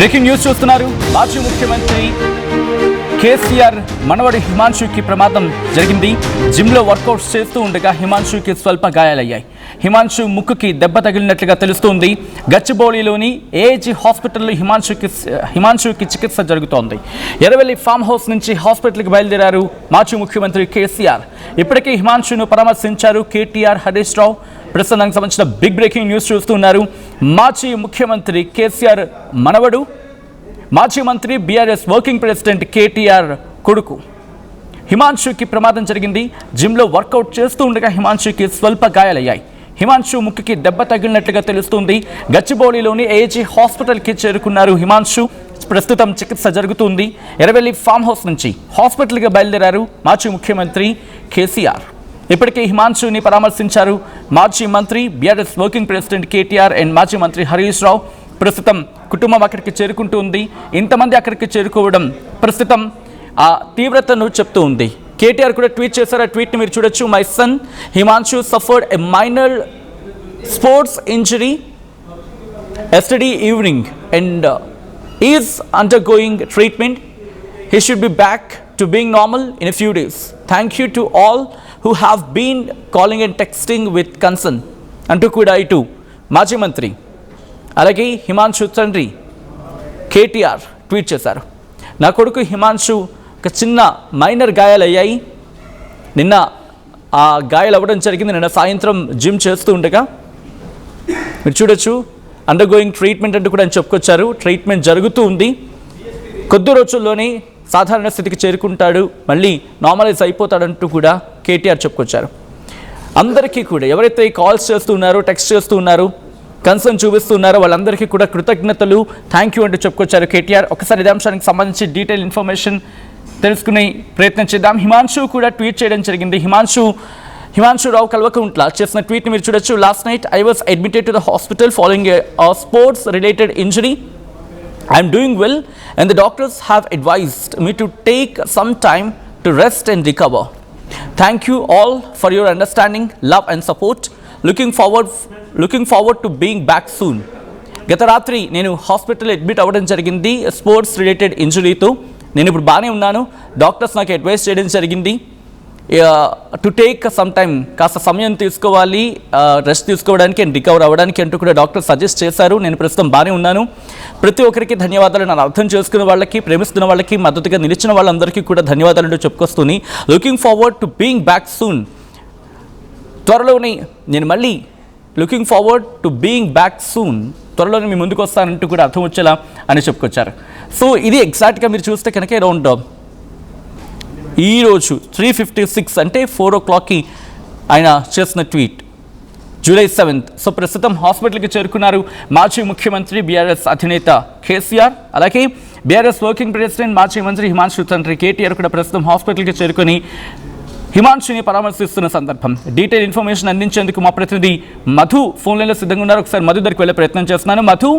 Breaking news చూస్తున్నారు. మాజీ ముఖ్యమంత్రి కేసీఆర్ మనవడి హిమాన్షుకి ప్రమాదం జరిగింది. జిమ్లో వర్కౌట్స్ చేస్తూ ఉండగా హిమాన్షుకి స్వల్ప గాయాలయ్యాయి. హిమాన్షు ముక్కుకి దెబ్బ తగిలినట్లుగా తెలుస్తోంది. గచ్చిబౌలిలోని ఏజీ హాస్పిటల్లో హిమాన్షుకి చికిత్స జరుగుతోంది. ఎర్రవెల్లి ఫామ్ హౌస్ నుంచి హాస్పిటల్కి బయలుదేరారు మాజీ ముఖ్యమంత్రి కేసీఆర్. ఇప్పటికే హిమాన్షును పరామర్శించారు కేటీఆర్, హరీష్ రావు. ప్రస్తుతానికి సంబంధించిన బిగ్ బ్రేకింగ్ న్యూస్ చూస్తున్నారు. మాజీ ముఖ్యమంత్రి కేసీఆర్ మనవడు, మాజీ మంత్రి బీఆర్ఎస్ వర్కింగ్ ప్రెసిడెంట్ కేటీఆర్ కొడుకు హిమాన్షుకి ప్రమాదం జరిగింది. జిమ్లో వర్కౌట్ చేస్తూ ఉండగా హిమాన్షుకి స్వల్ప గాయాలయ్యాయి. హిమాన్షు ముక్కుకి దెబ్బ తగిలినట్లుగా తెలుస్తుంది. గచ్చిబౌలిలోని ఏజీ హాస్పిటల్కి చేరుకున్నారు హిమాన్షు. ప్రస్తుతం చికిత్స జరుగుతుంది. ఎర్రవెల్లి ఫామ్ హౌస్ నుంచి హాస్పిటల్కి బయలుదేరారు మాజీ ముఖ్యమంత్రి కేసీఆర్. ఇప్పటికే హిమాన్షుని పరామర్శించారు మాజీ మంత్రి, BRS working president KTR and మాజీ మంత్రి హరీష్ రావు. ప్రస్తుతం కుటుంబం అక్కడికి చేరుకుంటూ ఉంది. ఇంతమంది అక్కడికి చేరుకోవడం ప్రస్తుతం ఆ తీవ్రతను చెప్తూ ఉంది. కేటీఆర్ కూడా ట్వీట్ చేశారు. ఆ ట్వీట్ని మీరు చూడొచ్చు. My son Himanshu suffered a minor sports injury yesterday evening and is undergoing treatment. He should be back to being normal in a few days. Thank you to all who have been calling and texting with concern. అంటూ కూడా ఇటు మాజీ మంత్రి అలాగే హిమాన్షు తండ్రి KTR tweet చేశారు. నా కొడుకు హిమాన్షు ఒక చిన్న మైనర్ గాయాలయ్యాయి. నిన్న ఆ గాయాలు అవ్వడం జరిగింది. నిన్న సాయంత్రం జిమ్ చేస్తూ ఉండగా మీరు చూడొచ్చు. అండర్గోయింగ్ ట్రీట్మెంట్ అంటూ కూడా చెప్పుకొచ్చారు. ట్రీట్మెంట్ జరుగుతూ ఉంది. కొద్ది రోజుల్లోనే సాధారణ స్థితికి చేరుకుంటాడు, మళ్ళీ నార్మలైజ్ అయిపోతాడంటూ కూడా కేటీఆర్ చెప్పుకొచ్చారు. అందరికీ కూడా ఎవరైతే కాల్స్ చేస్తున్నారో, టెక్స్ట్ చేస్తున్నారో, కన్సర్న్ చూపిస్తున్నారో వాళ్ళందరికీ కూడా కృతజ్ఞతలు, థ్యాంక్ యూ అంటూ చెప్పుకొచ్చారు కేటీఆర్. ఒకసారి ఇదే అంశానికి సంబంధించి డీటెయిల్ ఇన్ఫర్మేషన్ తెలుసుకునే ప్రయత్నం చేద్దాం. హిమాన్షు కూడా ట్వీట్ చేయడం జరిగింది. హిమాన్షు రావు కల్వకుంట్ల చేసిన ట్వీట్ని మీరు చూడొచ్చు. Last night I was admitted to the hospital following a sports related injury. I am doing well and the doctors have advised me to take some time to rest and recover. Thank you all for your understanding, love and support. Looking forward to being back soon. గత రాత్రి నేను hospital admit అవ్వడం జరిగింది sports related ఇంజురీతో. నేను ఇప్పుడు బాగానే ఉన్నాను. Doctors నాకు అడ్వైస్ చేయడం జరిగింది టు టేక్ సమ్ టైమ్, కాస్త సమయం తీసుకోవాలి, రెస్ట్ తీసుకోవడానికి అండ్ రికవర్ అవ్వడానికి అంటూ కూడా డాక్టర్ సజెస్ట్ చేశారు. నేను ప్రస్తుతం బాగానే ఉన్నాను. ప్రతి ఒక్కరికి ధన్యవాదాలు. నన్ను అర్థం చేసుకున్న వాళ్ళకి, ప్రేమిస్తున్న వాళ్ళకి, మద్దతుగా నిలిచిన వాళ్ళందరికీ కూడా ధన్యవాదాలు చెప్పుకొస్తుంది. Looking forward to being back soon. త్వరలోనే నేను మళ్ళీ looking forward to being back soon, త్వరలోనే మీ ముందుకు వస్తానంటూ కూడా అర్థం వచ్చేలా అని చెప్పుకొచ్చారు. సో ఇది ఎగ్జాక్ట్గా మీరు చూస్తే కనుక అరౌండ్ ఈరోజు 3:56 అంటే 4 o'clockకి ఆయన చేసిన ట్వీట్, July 7th. సో ప్రస్తుతం హాస్పిటల్కి చేరుకున్నారు మాజీ ముఖ్యమంత్రి బీఆర్ఎస్ అధినేత కేసీఆర్. అలాగే బీఆర్ఎస్ వర్కింగ్ ప్రెసిడెంట్ మాజీ మంత్రి హిమాన్షు తండ్రి కేటీఆర్ కూడా ప్రస్తుతం హాస్పిటల్కి చేరుకొని హిమాన్షుని పరామర్శిస్తున్న సందర్భం. డీటెయిల్ ఇన్ఫర్మేషన్ అందించేందుకు మా ప్రతినిధి మధు ఫోన్ లైన్లో సిద్ధంగా ఉన్నారు. ఒకసారి మధు దగ్గరికి వెళ్ళే ప్రయత్నం చేస్తున్నాను. మధు,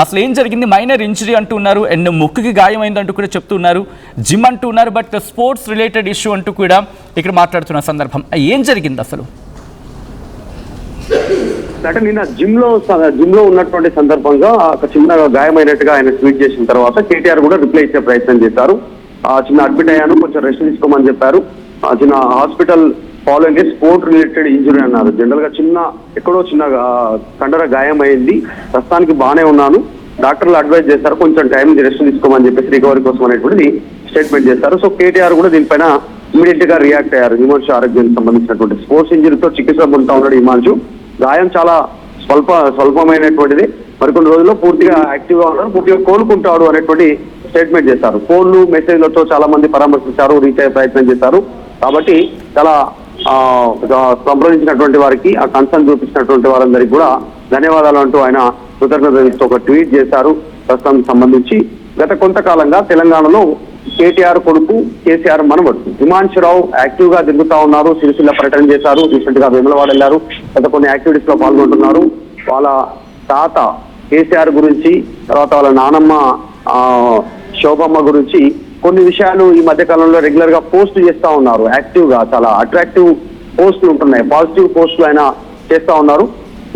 అసలు ఏం జరిగింది? మైనర్ ఇంజరీ అంటున్నారు అండ్ ముక్కుకి గాయమైందంటూ కూడా చెప్తున్నారు, జిమ్ అంటున్నారు, బట్ స్పోర్ట్స్ రిలేటెడ్ ఇష్యూ అంటూ కూడా ఇక్కడ మాట్లాడుతున్న సందర్భం. ఏం జరిగింది అసలు? అంటే నిన్న జిమ్ లో ఉన్నటువంటి సందర్భంగా ఒక చిన్న గాయమైనట్టుగా ఆయన ట్వీట్ చేసిన తర్వాత కేటీఆర్ కూడా రిప్లై ఇచ్చే ప్రయత్నం చేశారు. చిన్న అడ్మిట్ అయ్యాను, కొంచెం రెస్ట్ తీసుకోమని చెప్పారు. చిన్న hospital following sport related injury అన్నారు. జనరల్ గా ఎక్కడో చిన్న కండర గాయం అయింది, ప్రస్తుతానికి బాగానే ఉన్నాను, డాక్టర్లు అడ్వైజ్ చేశారు కొంచెం టైం రెస్ట్ తీసుకోమని చెప్పేసి రికవరీ కోసం అనేటువంటిది స్టేట్మెంట్ చేశారు. సో కేటీఆర్ కూడా దీనిపైన ఇమీడియట్ గా రియాక్ట్ అయ్యారు. హిమాన్షు ఆరోగ్యానికి సంబంధించినటువంటి స్పోర్ట్స్ ఇంజరీతో చికిత్స పొందుతా ఉన్నాడు హిమాన్షు. గాయం చాలా స్వల్పమైనటువంటిది, మరికొన్ని రోజుల్లో పూర్తిగా యాక్టివ్ గా ఉన్నాడు, పూర్తిగా కోలుకుంటాడు అనేటువంటి స్టేట్మెంట్ చేశారు. ఫోన్లు, మెసేజ్లతో చాలా మంది పరామర్శించారు, రీచ్ అయ్యే ప్రయత్నం చేశారు. కాబట్టి చాలా సంప్రదించినటువంటి వారికి, ఆ కన్సర్న్ చూపించినటువంటి వారందరికీ కూడా ధన్యవాదాలు అంటూ ఆయన కృతజ్ఞతలతో ఒక ట్వీట్ చేశారు. ప్రస్తుతానికి సంబంధించి గత కొంతకాలంగా తెలంగాణలో కేటీఆర్ కొడుకు కేసీఆర్ మనవడు హిమాన్షు రావు యాక్టివ్ గా తిరుగుతా ఉన్నారు. సిరిసిల్ల పర్యటన చేశారు, రీసెంట్ గా వేములవాడ వెళ్లారు, గత కొన్ని యాక్టివిటీస్ లో పాల్గొంటున్నారు. వాళ్ళ తాత కేసీఆర్ గురించి, తర్వాత వాళ్ళ నానమ్మ శోభమ్మ గురించి కొన్ని విషయాలు ఈ మధ్య కాలంలో రెగ్యులర్ గా పోస్ట్ చేస్తా ఉన్నారు. యాక్టివ్ గా చాలా అట్రాక్టివ్ పోస్టులు ఉంటున్నాయి, పాజిటివ్ పోస్టులు ఆయన చేస్తా ఉన్నారు.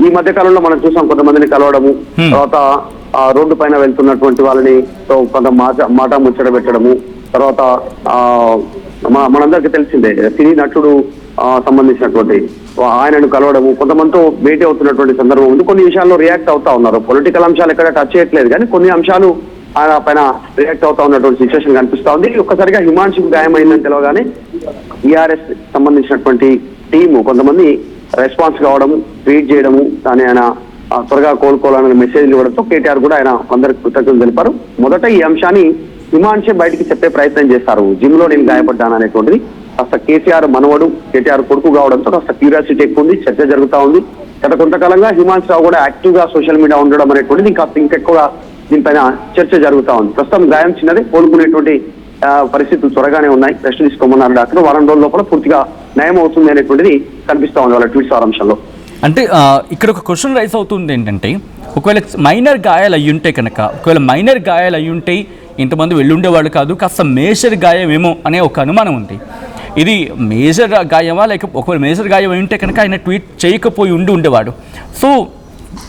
ఈ మధ్య కాలంలో మనం చూసాం కొంతమందిని కలవడము, తర్వాత రోడ్డు పైన వెళ్తున్నటువంటి వాళ్ళని కొంత మాట ముచ్చట పెట్టడము, తర్వాత మనందరికీ తెలిసిందే సినీ నటుడు సంబంధించినటువంటి ఆయనను కలవడము, కొంతమందితో భేటీ అవుతున్నటువంటి సందర్భం ఉంది. కొన్ని విషయాల్లో రియాక్ట్ అవుతా ఉన్నారు. పొలిటికల్ అంశాలు ఎక్కడ టచ్ చేయట్లేదు, కానీ కొన్ని అంశాలు ఆయన పైన రియాక్ట్ అవుతా ఉన్నటువంటి సిచ్యువేషన్ కనిపిస్తా ఉంది. ఒక్కసారిగా హిమాన్షుకు గాయమైందని తెలవగానే టీఆర్ఎస్ సంబంధించినటువంటి టీము కొంతమంది రెస్పాన్స్ కావడము, ట్వీట్ చేయడము, కానీ ఆయన త్వరగా కోలుకోవాలనే మెసేజ్ ఇవ్వడంతో కేటీఆర్ కూడా ఆయన అందరికి కృతజ్ఞతలు తెలిపారు. మొదట ఈ అంశాన్ని హిమాన్షే బయటికి చెప్పే ప్రయత్నం చేస్తారు. జిమ్ లో నేను గాయపడ్డాను అనేటువంటిది కాస్త కేసీఆర్ మనవడు కేటీఆర్ కొడుకు కావడంతో కాస్త క్యూరియాసిటీ ఎక్కువ ఉంది, చర్చ జరుగుతా ఉంది. గత కొంతకాలంగా హిమాన్స్ రావు కూడా యాక్టివ్ గా సోషల్ మీడియా ఉండడం అనేటువంటిది కాస్త ఇంకెక్కువగా దీనిపైన చర్చ జరుగుతా ఉంది. ప్రస్తుతం గాయం చిన్నదే, కోలుకునేటువంటి పరిస్థితులు త్వరగానే ఉన్నాయి. రెస్ట్ తీసుకోమన్నారు డాక్టర్. వారం రోజుల లోపల పూర్తిగా నయం అవుతుంది అనేటువంటిది కనిపిస్తా ఉంది వాళ్ళ ట్వీట్ సారాంశంలో. అంటే ఇక్కడ ఒక క్వశ్చన్ రైజ్ అవుతుంది ఏంటంటే, ఒకవేళ మైనర్ గాయాలు అయ్యుంటే కనుక, ఒకవేళ మైనర్ గాయాలు అయ్యుంటే ఇంతమంది వెళ్ళుండేవాళ్ళు కాదు, కాస్త మేజర్ గాయమేమో అనే ఒక అనుమానం ఉంది. ఇది మేజర్ గాయమా, లేకపోతే ఒకవేళ మేజర్ గాయం అయి ఉంటే కనుక ఆయన ట్వీట్ చేయకపోయి ఉండేవాడు. సో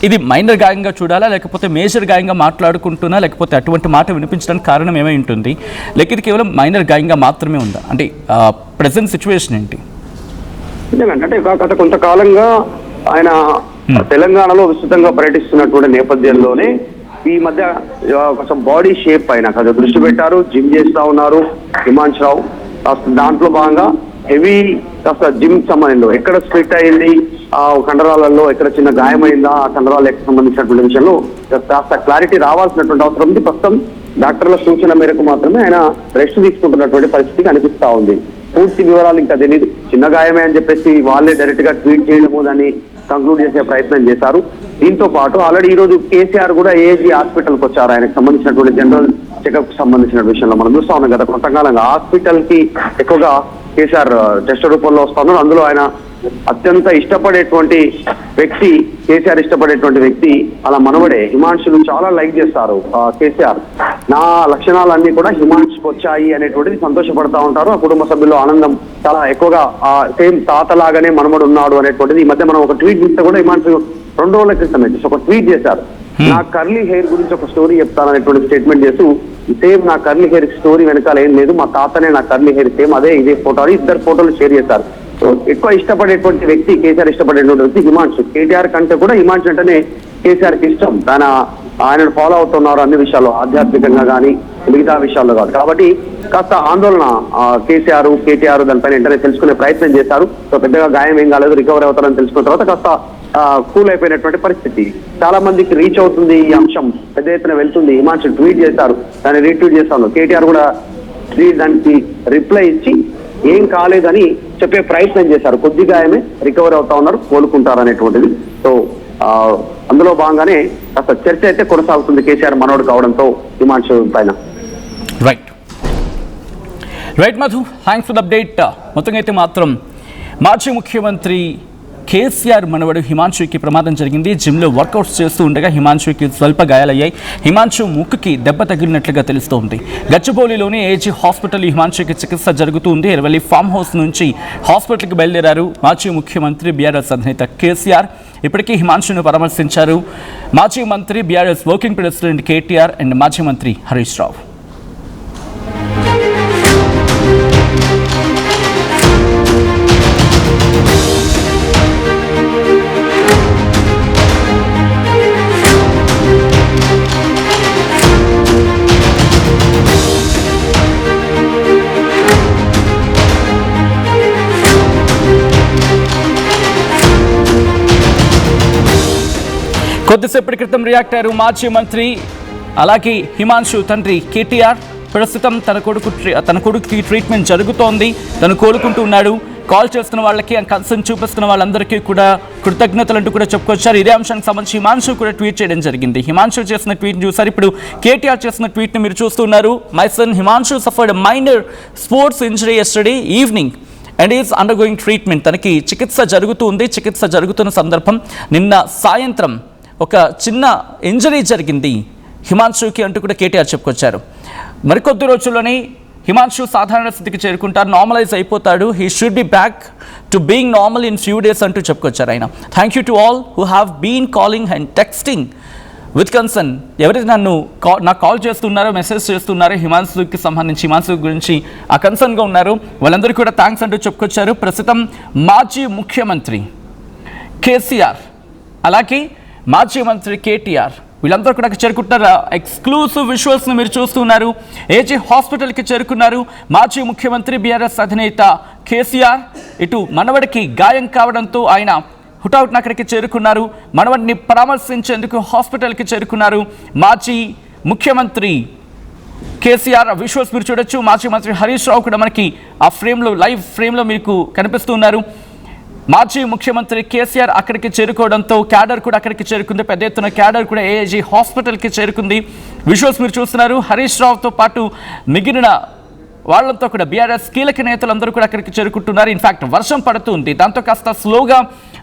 ఇది మైనర్ గాయంగా చూడాలా, లేకపోతే మేజర్ గాయంగా మాట్లాడుకుంటున్నా, లేకపోతే అటువంటి మాట వినిపించడానికి కారణం ఏమై ఉంటుంది, లేక ఇది కేవలం మైనర్ గాయంగా మాత్రమే ఉందా? అంటే ప్రెసెంట్ సిచ్యువేషన్ ఏంటి? అంటే గత కొంతకాలంగా ఆయన తెలంగాణలో విస్తృతంగా పర్యటిస్తున్నటువంటి నేపథ్యంలోనే ఈ మధ్య కొంచెం బాడీ షేప్ పైన కొంచెం దృష్టి పెట్టారు. జిమ్ చేస్తా ఉన్నారు హిమాన్స్ రావు. దాంట్లో భాగంగా హెవీ కాస్త జిమ్ సంబంధించి ఎక్కడ స్ప్లిట్ అయింది, ఆ కండరాలలో ఎక్కడ చిన్న గాయమైందా, ఆ కండరాలకు సంబంధించినటువంటి విషయంలో కాస్త క్లారిటీ రావాల్సినటువంటి అవసరం ఉంది. ప్రస్తుతం డాక్టర్ల సూచన మేరకు మాత్రమే ఆయన రెస్ట్ తీసుకుంటున్నటువంటి పరిస్థితి కనిపిస్తా ఉంది. పూర్తి వివరాలు ఇంకా తెలియదు. చిన్న గాయమే అని చెప్పేసి వాళ్ళే డైరెక్ట్ గా ట్వీట్ చేయడము, దాన్ని కంక్లూడ్ చేసే ప్రయత్నం చేశారు. దీంతో పాటు ఆల్రెడీ ఈ రోజు కేసీఆర్ కూడా ఏజీ హాస్పిటల్కి వచ్చారు. ఆయనకు సంబంధించినటువంటి జనరల్ చెకప్ సంబంధించిన విషయంలో మనం చూస్తా ఉన్నాం కదా కొంతకాలంగా హాస్పిటల్ కి ఎక్కువగా కేసీఆర్ టెస్ట్ రూపంలో వస్తా ఉన్నారు. అందులో ఆయన అత్యంత ఇష్టపడేటువంటి వ్యక్తి, కేసీఆర్ ఇష్టపడేటువంటి వ్యక్తి అలా మనవడే హిమాన్షును చాలా లైక్ చేస్తారు కేసీఆర్. నా లక్షణాలన్నీ కూడా హిమాన్షుకు వచ్చాయి అనేటువంటిది సంతోషపడతా ఉంటారు. ఆ కుటుంబ సభ్యుల్లో ఆనందం చాలా ఎక్కువగా, సేమ్ తాతలాగానే మనవడు ఉన్నాడు అనేటువంటిది. ఈ మధ్య మనం ఒక ట్వీట్ చేస్తే కూడా హిమాన్షు 2 రోజుల క్రితమే ఒక ట్వీట్ చేశారు. నా కర్లీ హెయిర్ గురించి ఒక స్టోరీ చెప్తాననేటువంటి స్టేట్మెంట్ చేస్తూ, సేమ్ నా కర్లీ హెయిర్ స్టోరీ వెనకాల ఏం లేదు, మా తాతనే నా కర్లీ హెయిర్ సేమ్ అదే ఇదే ఫోటో అని 2 ఫోటోలు షేర్ చేశారు. సో ఎక్కువ ఇష్టపడేటువంటి వ్యక్తి, కేసీఆర్ ఇష్టపడేటువంటి వ్యక్తి హిమాన్షు. కేటీఆర్ కంటే కూడా హిమాన్షు అంటేనే కేసీఆర్ కి ఇష్టం. ఆయనను ఫాలో అవుతున్నారు అన్ని విషయాల్లో, ఆధ్యాత్మికంగా కానీ మిగతా విషయాల్లో కాదు. కాబట్టి కాస్త ఆందోళన కేటీఆర్ దానిపైన వెంటనే తెలుసుకునే ప్రయత్నం చేశారు. సో పెద్దగా గాయం ఏం కాలేదు, రికవర్ అవుతారని తెలుసుకున్న తర్వాత కాస్త కూల్ అయిపోయినటువంటి పరిస్థితి. చాలా మందికి రీచ్ అవుతుంది ఈ అంశం, పెద్ద ఎత్తున వెళ్తుంది. హిమాన్షు ట్వీట్ చేశారు, దాన్ని రీట్వీట్ చేస్తాను. కేటీఆర్ కూడా దానికి రిప్లై ఇచ్చి ఏం కాలేదని చెప్పే ప్రయత్నం చేశారు. కొద్ది గాయమే, రికవర్ అవుతా ఉన్నారు, కోలుకుంటారు అనేటువంటిది. సో అందులో భాగంగానే కాస్త చర్చ అయితే కొనసాగుతుంది కేసీఆర్ మనోడు కావడంతో హిమాన్షు పైన. Right Madhu, thanks for the update. మొత్తంగా అయితే మాత్రం మాజీ ముఖ్యమంత్రి కేసీఆర్ మనవడు హిమాన్షుకి ప్రమాదం జరిగింది. జిమ్లో వర్కౌట్స్ చేస్తూ ఉండగా హిమాన్షుకి స్వల్ప గాయాలయ్యాయి. హిమాన్షు ముక్కుకి దెబ్బ తగిలినట్లుగా తెలుస్తోంది. గచ్చిబౌలిలోని ఏజీ హాస్పిటల్ హిమాన్షుకి చికిత్స జరుగుతుంది. ఎర్వల్లి ఫామ్ హౌస్ నుంచి హాస్పిటల్కి బయలుదేరారు మాజీ ముఖ్యమంత్రి బీఆర్ఎస్ అధినేత కేసీఆర్. ఇప్పటికీ హిమాన్షును పరామర్శించారు మాజీ మంత్రి, BRS working president KTR and మాజీ మంత్రి హరీష్ రావు. కొద్దిసేపటి క్రితం రియాక్ట్ అయ్యారు మాజీ మంత్రి, అలాగే హిమాన్షు తండ్రి కేటీఆర్. ప్రస్తుతం తన కొడుకుకి ట్రీట్మెంట్ జరుగుతోంది, తను కోలుకుంటూ ఉన్నాడు. కాల్ చేస్తున్న వాళ్ళకి, కన్సర్న్ చూపిస్తున్న వాళ్ళందరికీ కూడా కృతజ్ఞతలు అంటూ కూడా చెప్పుకొచ్చారు. ఇదే అంశానికి సంబంధించి హిమాన్షు కూడా ట్వీట్ చేయడం జరిగింది. హిమాన్షు చేసిన ట్వీట్ని చూసారు, ఇప్పుడు కేటీఆర్ చేసిన ట్వీట్ని మీరు చూస్తున్నారు. My son Himanshu suffered minor sports injury yesterday evening and is undergoing treatment. తనకి చికిత్స జరుగుతుంది. చికిత్స జరుగుతున్న సందర్భం నిన్న సాయంత్రం ఒక చిన్న ఇంజరీ జరిగింది హిమాన్షుకి అంటూ కూడా కేటీఆర్ చెప్పుకొచ్చారు. మరికొద్ది రోజుల్లోనే హిమాన్షు సాధారణ స్థితికి చేరుకుంటారు, నార్మలైజ్ అయిపోతాడు. He should be back to being normal in few days అంటూ చెప్పుకొచ్చారు ఆయన. Thank you to all who have been calling and texting with concern. ఎవరైతే నాకు కాల్ చేస్తున్నారో, మెసేజ్ చేస్తున్నారో హిమాన్షుకి సంబంధించి, హిమాన్షు గురించి ఆ కన్సర్న్గా ఉన్నారు, వాళ్ళందరికీ కూడా థ్యాంక్స్ అంటూ చెప్పుకొచ్చారు. ప్రస్తుతం మాజీ ముఖ్యమంత్రి కేసీఆర్, అలాగే మాజీ మంత్రి కేటీఆర్ వీళ్ళందరూ కూడా చేరుకుంటున్నారు. ఎక్స్క్లూసివ్ విజువల్స్ని మీరు చూస్తున్నారు. ఏజీ హాస్పిటల్కి చేరుకున్నారు మాజీ ముఖ్యమంత్రి బీఆర్ఎస్ అధినేత కేసీఆర్. ఇటు మనవడికి గాయం కావడంతో ఆయన హుటాహుటిన అక్కడికి చేరుకున్నారు. మనవడిని పరామర్శించేందుకు హాస్పిటల్కి చేరుకున్నారు మాజీ ముఖ్యమంత్రి కేసీఆర్. విజువల్స్ మీరు చూడొచ్చు. మాజీ మంత్రి హరీష్ రావు కూడా మనకి ఆ ఫ్రేమ్లో, లైవ్ ఫ్రేమ్లో మీకు కనిపిస్తున్నారు. మాజీ ముఖ్యమంత్రి కేసీఆర్ అక్కడికి చేరుకోవడంతో క్యాడర్ కూడా అక్కడికి చేరుకుంది. పెద్ద ఎత్తున క్యాడర్ కూడా ఏఏజీ హాస్పిటల్కి చేరుకుంది. విజువల్స్ మీరు చూస్తున్నారు. హరీష్ రావుతో పాటు మిగిలిన వాళ్ళంతా కూడా బీఆర్ఎస్ కీలక నేతలందరూ కూడా అక్కడికి చేరుకుంటున్నారు. ఇన్ఫ్యాక్ట్ వర్షం పడుతుంది, దాంతో కాస్త స్లోగా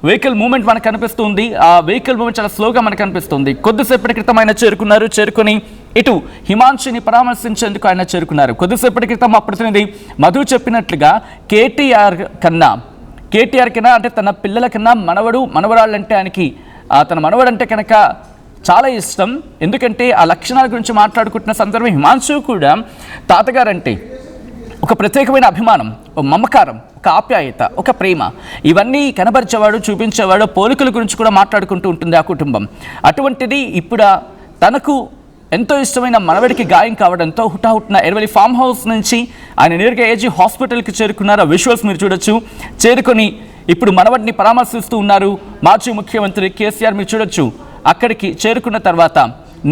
వెహికల్ మూవ్మెంట్ మనకు కనిపిస్తుంది. ఆ వెహికల్ మూవ్మెంట్ చాలా స్లోగా మనకు కనిపిస్తుంది. కొద్దిసేపటి క్రితం ఆయన చేరుకున్నారు. చేరుకొని ఇటు హిమాన్షుని పరామర్శించేందుకు ఆయన చేరుకున్నారు. కొద్దిసేపటి క్రితం మా ప్రతినిధి మధు చెప్పినట్లుగా కేటీఆర్ కన్నా అంటే తన పిల్లల కన్నా మనవరాళ్ళంటే ఆయనకి తన మనవడంటే కనుక చాలా ఇష్టం. ఎందుకంటే ఆ లక్షణాల గురించి మాట్లాడుకుంటున్న సందర్భం హిమాన్షు కూడా తాతగారంటే ఒక ప్రత్యేకమైన అభిమానం, ఒక మమకారం, ఒక ఆప్యాయత, ఒక ప్రేమ ఇవన్నీ కనబరిచేవాడు, చూపించేవాడు. పోలికల గురించి కూడా మాట్లాడుకుంటూ ఉంటుంది ఆ కుటుంబం. అటువంటిది ఇప్పుడు తనకు ఎంతో ఇష్టమైన మనవడికి గాయం కావడంతో హుటాహుట్న ఎర్వలి ఫామ్ హౌస్ నుంచి ఆయన నేరుగా ఏజీ హాస్పిటల్కి చేరుకున్నారు. ఆ విజువల్స్ మీరు చూడొచ్చు. చేరుకొని ఇప్పుడు మనవడిని పరామర్శిస్తూ ఉన్నారు మాజీ ముఖ్యమంత్రి కేసీఆర్. మీరు చూడొచ్చు. అక్కడికి చేరుకున్న తర్వాత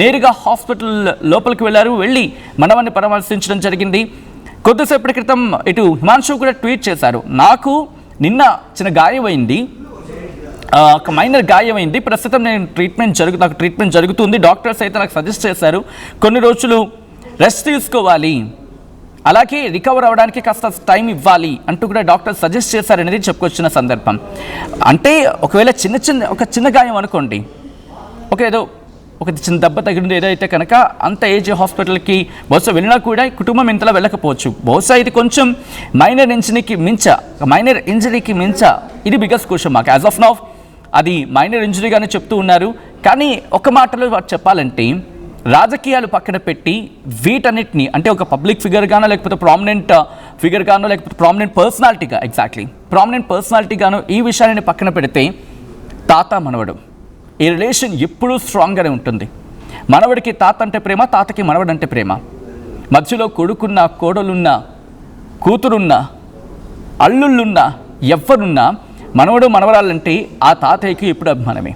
నేరుగా హాస్పిటల్ లోపలికి వెళ్ళారు. వెళ్ళి మనవడిని పరామర్శించడం జరిగింది. కొద్దిసేపటి క్రితం ఇటు హిమాన్షు కూడా ట్వీట్ చేశారు. నాకు నిన్న చిన్న గాయమైంది, ఒక మైనర్ గాయమైంది. ప్రస్తుతం నాకు ట్రీట్మెంట్ జరుగుతుంది. డాక్టర్స్ అయితే నాకు సజెస్ట్ చేశారు కొన్ని రోజులు రెస్ట్ తీసుకోవాలి, అలాగే రికవర్ అవ్వడానికి కాస్త టైం ఇవ్వాలి అంటూ కూడా డాక్టర్ సజెస్ట్ చేశారనేది చెప్పుకొచ్చిన సందర్భం. అంటే ఒకవేళ ఒక చిన్న గాయం అనుకోండి, ఒక చిన్న దెబ్బ తగిలింది ఏదైతే కనుక అంత ఏజీ హాస్పిటల్కి బహుశా వెళ్ళినా కూడా కుటుంబం ఇంతలా వెళ్ళకపోవచ్చు. బహుశా ఇది కొంచెం మైనర్ ఇంజరీకి మించ ఇది biggest question mark. As of now అది మైనర్ ఇంజరీగానే చెప్తూ ఉన్నారు. కానీ ఒక మాటలో చెప్పాలంటే రాజకీయాలు పక్కన పెట్టి వీటన్నిటిని, అంటే ఒక పబ్లిక్ ఫిగర్గానో లేకపోతే ప్రామినెంట్ ఫిగర్గానో లేకపోతే ప్రామినెంట్ పర్సనాలిటీగానో ఈ విషయాన్ని పక్కన పెడితే తాత మనవడు ఈ రిలేషన్ ఎప్పుడూ స్ట్రాంగ్గానే ఉంటుంది. మనవడికి తాత అంటే ప్రేమ, తాతకి మనవడు అంటే ప్రేమ. మధ్యలో కొడుకున్న, కోడలున్న, కూతురున్న, అల్లుళ్ళున్న, ఎవ్వరున్నా మనవరాలంటే ఆ తాతయ్యకి ఎప్పుడు అభిమానమే.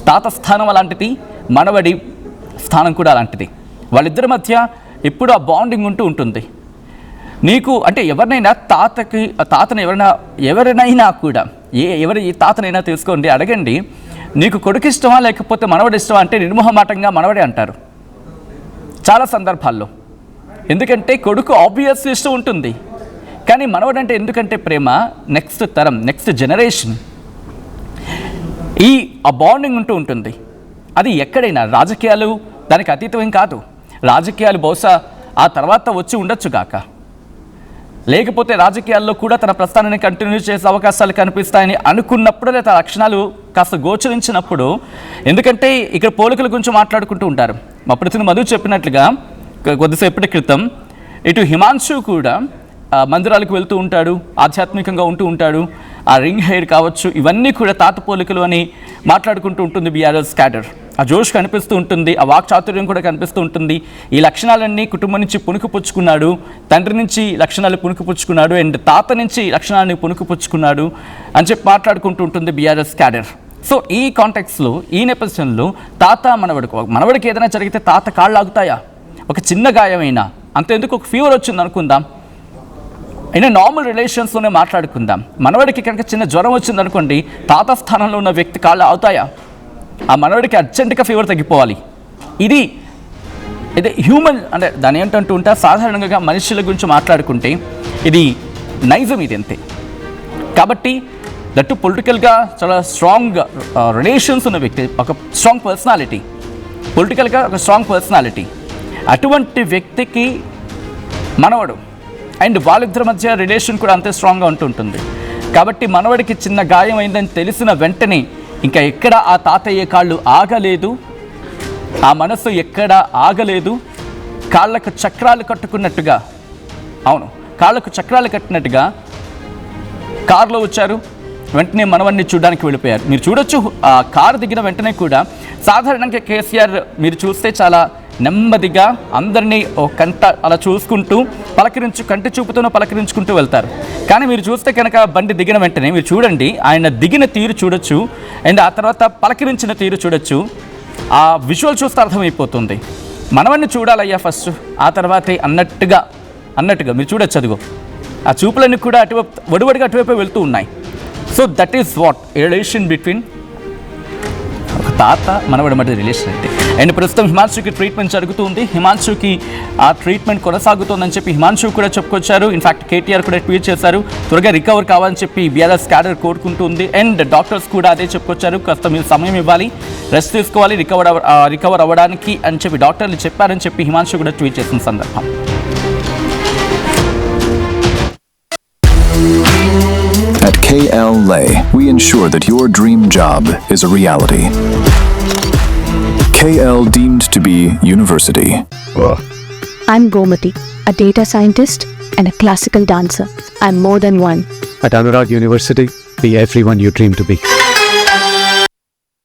తాత స్థానం అలాంటిది, మనవడి స్థానం కూడా అలాంటిది. వాళ్ళిద్దరి మధ్య ఎప్పుడు ఆ బాండింగ్ ఉంటుంది. నీకు అంటే ఎవరినైనా తాతను ఎవరినైనా కూడా ఎవరి తాతనైనా తీసుకోండి, అడగండి నీకు కొడుకు ఇష్టమా లేకపోతే మనవడి ఇష్టమా అంటే నిర్మోహమాటంగా మనవడే అంటారు చాలా సందర్భాల్లో. ఎందుకంటే కొడుకు ఆబ్వియస్లీ ఇష్టం ఉంటుంది, కానీ మనవడంటే ఎందుకంటే ప్రేమ. నెక్స్ట్ తరం, నెక్స్ట్ జనరేషన్ ఆ బాండింగ్ ఉంటుంది. అది ఎక్కడైనా, రాజకీయాలు దానికి అతీతం కాదు. రాజకీయాలు బహుశా ఆ తర్వాత వచ్చి ఉండొచ్చు కాక, లేకపోతే రాజకీయాల్లో కూడా తన ప్రస్థానాన్ని కంటిన్యూ చేసే అవకాశాలు కనిపిస్తాయని అనుకున్నప్పుడు, లేదా లక్షణాలు కాస్త గోచరించినప్పుడు. ఎందుకంటే ఇక్కడ పోలికల గురించి మాట్లాడుకుంటూ ఉంటారు. మా ప్రతినిధి మధు చెప్పినట్లుగా కొద్దిసేపటి క్రితం ఇటు హిమాన్షు కూడా మందిరాలకు వెళ్తూ ఉంటాడు, ఆధ్యాత్మికంగా ఉంటూ ఉంటాడు. ఆ రింగ్ హెయిర్ కావచ్చు, ఇవన్నీ కూడా తాత పోలికలు అని మాట్లాడుకుంటూ ఉంటుంది బీఆర్ఎస్ క్యాడర్. ఆ జోష్ కనిపిస్తూ ఉంటుంది, ఆ వాక్చాతుర్యం కూడా కనిపిస్తూ ఉంటుంది. ఈ లక్షణాలన్నీ కుటుంబం నుంచి పుణుకుపుచ్చుకున్నాడు, తండ్రి నుంచి లక్షణాలు పుణుకుపుచ్చుకున్నాడు, అండ్ తాత నుంచి లక్షణాలను పుణుకుపుచ్చుకున్నాడు అని చెప్పి మాట్లాడుకుంటూ ఉంటుంది బీఆర్ఎస్ క్యాడర్. సో ఈ కాంటెక్స్లో, ఈ నేపథ్యంలో తాత మనవడికి ఏదైనా జరిగితే తాత కాళ్ళు ఆగుతాయా? ఒక చిన్న గాయమైనా, అంతేందుకు ఒక ఫీవర్ వచ్చింది అనుకుందాం, అయినా నార్మల్ రిలేషన్స్లోనే మాట్లాడుకుందాం. మనవడికి కనుక చిన్న జ్వరం వచ్చింది అనుకోండి, తాత స్థానంలో ఉన్న వ్యక్తి కాళ్ళు అవుతాయా? ఆ మనవడికి అర్జెంటుగా ఫీవర్ తగ్గిపోవాలి. ఇది హ్యూమన్, అంటే దాని ఏంటంటూ ఉంటే సాధారణంగా మనుషుల గురించి మాట్లాడుకుంటే ఇది నైజం, ఇది అంతే. కాబట్టి దట్టు పొలిటికల్గా చాలా స్ట్రాంగ్ రిలేషన్స్ ఉన్న వ్యక్తి, ఒక స్ట్రాంగ్ పర్సనాలిటీ, పొలిటికల్గా ఒక స్ట్రాంగ్ పర్సనాలిటీ. అటువంటి వ్యక్తికి మనవడు అండ్ వాళ్ళిద్దరి మధ్య రిలేషన్ కూడా అంతే స్ట్రాంగ్గా ఉంటుంటుంది. కాబట్టి మనవడికి చిన్న గాయం అయిందని తెలిసిన వెంటనే ఇంకా ఎక్కడ ఆ తాతయ్య కాళ్ళు ఆగలేదు, ఆ మనసు ఎక్కడ ఆగలేదు. కాళ్ళకు చక్రాలు కట్టుకున్నట్టుగా, అవును కాళ్ళకు చక్రాలు కట్టినట్టుగా కారులో వచ్చారు. వెంటనే మనవడిని చూడడానికి వెళ్ళిపోయారు. మీరు చూడొచ్చు ఆ కారు దిగిన వెంటనే కూడా సాధారణంగా కేసీఆర్ మీరు చూస్తే చాలా నెమ్మదిగా అందరినీ ఓ కంట అలా చూసుకుంటూ కంటి చూపుతూనో పలకరించుకుంటూ వెళ్తారు. కానీ మీరు చూస్తే కనుక బండి దిగిన వెంటనే మీరు చూడండి, ఆయన దిగిన తీరు చూడొచ్చు అండ్ ఆ తర్వాత పలకరించిన తీరు చూడొచ్చు. ఆ విజువల్ చూస్తే అర్థమైపోతుంది మనవడిని చూడాలయ్యా ఫస్ట్, ఆ తర్వాతే అన్నట్టుగా మీరు చూడొచ్చు. అదిగో ఆ చూపులన్నీ కూడా అటువైపు వడివడిగా అటువైపు వెళ్తూ ఉన్నాయి. So that is what relation between ఒక తాత మనవడి మధ్య రిలేషన్ అయితే. అండ్ ప్రస్తుతం హిమాన్షుకి ట్రీట్మెంట్ జరుగుతుంది. హిమాన్షుకి ఆ ట్రీట్మెంట్ కొనసాగుతోందని చెప్పి హిమాన్షు కూడా చెప్పుకొచ్చారు. ఇన్ఫాక్ట్ కేటీఆర్ కూడా ట్వీట్ చేశారు, త్వరగా రికవర్ కావాలని చెప్పి బీఆర్ఎస్ క్యాడర్ కోరుకుంటుంది. అండ్ డాక్టర్స్ కూడా అదే చెప్పుకొచ్చారు, కాస్త మీరు సమయం ఇవ్వాలి, రెస్ట్ తీసుకోవాలి, రికవర్ అవ్వడానికి అని చెప్పి డాక్టర్లు చెప్పారని చెప్పి హిమాన్షు కూడా ట్వీట్ చేసిన సందర్భం. At KLA, we ensure that your dream job is a reality. KL deemed to be university. I'm Gomati, a data scientist and a classical dancer. I'm more than one. At Anurag University, be everyone you dream to be.